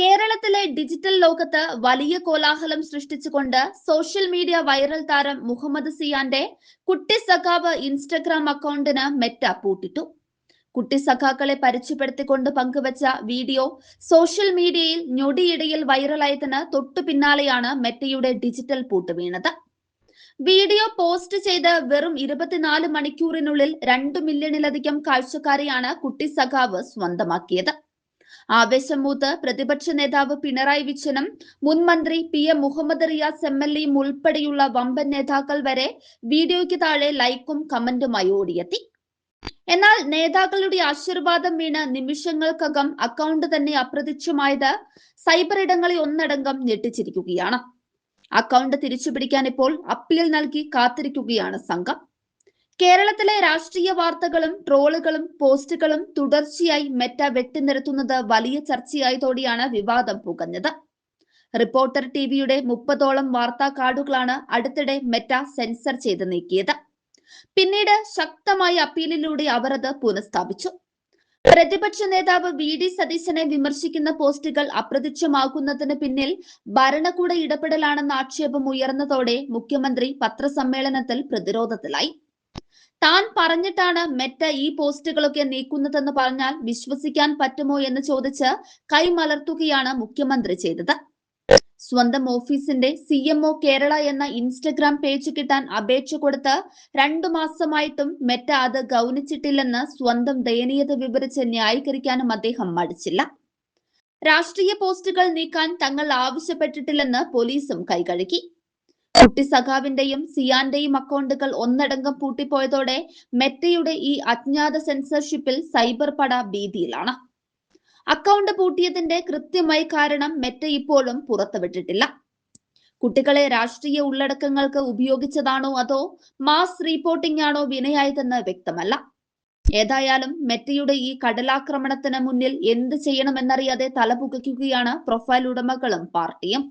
കേരളത്തിലെ ഡിജിറ്റൽ ലോകത്ത് വലിയ കോലാഹലം സൃഷ്ടിച്ചുകൊണ്ട് സോഷ്യൽ മീഡിയ വൈറൽ താരം മുഹമ്മദ് സിയാന്റെ കുട്ടി സഖാവ് ഇൻസ്റ്റഗ്രാം അക്കൗണ്ടിന് മെറ്റ പൂട്ടിട്ടു. കുട്ടി സഖാക്കളെ പരിചയപ്പെടുത്തിക്കൊണ്ട് പങ്കുവച്ച വീഡിയോ സോഷ്യൽ മീഡിയയിൽ ഞൊടിയിടയിൽ വൈറലായതിന് തൊട്ടു പിന്നാലെയാണ് മെറ്റയുടെ ഡിജിറ്റൽ പൂട്ട് വീണത്. വീഡിയോ പോസ്റ്റ് ചെയ്ത് വെറും 24 മണിക്കൂറിനുള്ളിൽ 2 മില്യണിലധികം കാഴ്ചക്കാരെയാണ് കുട്ടി സഖാവ് സ്വന്തമാക്കിയത്. ആവേശം മൂത്ത് പ്രതിപക്ഷ നേതാവ് പിണറായി വിജയനും മുൻ മന്ത്രി PM മുഹമ്മദ് റിയാസ് MLA ഉൾപ്പെടെയുള്ള വമ്പൻ നേതാക്കൾ വരെ വീഡിയോയ്ക്ക് താഴെ ലൈക്കും കമന്റുമായി ഓടിയെത്തി. എന്നാൽ നേതാക്കളുടെ ആശീർവാദം വീണ് നിമിഷങ്ങൾക്കകം അക്കൗണ്ട് തന്നെ അപ്രത്യക്ഷമായത് സൈബർ ഇടങ്ങളെ ഒന്നടങ്കം ഞെട്ടിച്ചിരിക്കുകയാണ്. അക്കൗണ്ട് തിരിച്ചുപിടിക്കാൻ ഇപ്പോൾ അപ്പീൽ നൽകി കാത്തിരിക്കുകയാണ് സംഘം. കേരളത്തിലെ രാഷ്ട്രീയ വാർത്തകളും ട്രോളുകളും പോസ്റ്റുകളും തുടർച്ചയായി മെറ്റ വെട്ടിനിരത്തുന്നത് വലിയ ചർച്ചയായതോടെയാണ് വിവാദം പുകഞ്ഞത്. റിപ്പോർട്ടർ TVയുടെ 30ഓളം വാർത്താ കാർഡുകളാണ് അടുത്തിടെ മെറ്റ സെൻസർ ചെയ്ത് നീക്കിയത്. പിന്നീട് ശക്തമായ അപ്പീലിലൂടെ അവർ അത് പുനഃസ്ഥാപിച്ചു. പ്രതിപക്ഷ നേതാവ് VD സതീശനെ വിമർശിക്കുന്ന പോസ്റ്റുകൾ അപ്രത്യക്ഷമാകുന്നതിന് പിന്നിൽ ഭരണകൂട ഇടപെടലാണെന്ന ആക്ഷേപം ഉയർന്നതോടെ മുഖ്യമന്ത്രി പത്രസമ്മേളനത്തിൽ പ്രതിരോധത്തിലായി. താൻ പറഞ്ഞിട്ടാണ് മെറ്റ ഈ പോസ്റ്റുകളൊക്കെ നീക്കുന്നതെന്ന് പറഞ്ഞാൽ വിശ്വസിക്കാൻ പറ്റുമോ എന്ന് ചോദിച്ച് കൈമലർത്തുകയാണ് മുഖ്യമന്ത്രി ചെയ്തത്. സ്വന്തം ഓഫീസിന്റെ CMO കേരള എന്ന ഇൻസ്റ്റഗ്രാം പേജ് കിട്ടാൻ അപേക്ഷ കൊടുത്ത് 2 മാസമായിട്ടും മെറ്റ അത് ഗൗനിച്ചിട്ടില്ലെന്ന് സ്വന്തം ദയനീയത വിവരിച്ച് ന്യായീകരിക്കാനും അദ്ദേഹം മടിച്ചില്ല. രാഷ്ട്രീയ പോസ്റ്റുകൾ നീക്കാൻ തങ്ങൾ ആവശ്യപ്പെട്ടിട്ടില്ലെന്ന് പോലീസും കൈകഴുകി. കുട്ടി സഖാവിന്റെയും സിയാന്റെയും അക്കൗണ്ടുകൾ ഒന്നടങ്കം പൂട്ടിപ്പോയതോടെ മെറ്റയുടെ ഈ അജ്ഞാത സെൻസർഷിപ്പിൽ സൈബർ പട ഭീതിയിലാണ്. അക്കൗണ്ട് പൂട്ടിയതിന്റെ കൃത്യമായ കാരണം മെറ്റ ഇപ്പോഴും പുറത്തുവിട്ടിട്ടില്ല. കുട്ടികളെ രാഷ്ട്രീയ ഉള്ളടക്കങ്ങൾക്ക് ഉപയോഗിച്ചതാണോ അതോ മാസ് റിപ്പോർട്ടിംഗ് ആണോ വിനയായതെന്ന് വ്യക്തമല്ല. ഏതായാലും മെറ്റയുടെ ഈ കടലാക്രമണത്തിന് മുന്നിൽ എന്ത് ചെയ്യണമെന്നറിയാതെ തലപുകയ്ക്കുകയാണ് പ്രൊഫൈൽ ഉടമകളും പാർട്ടിയും.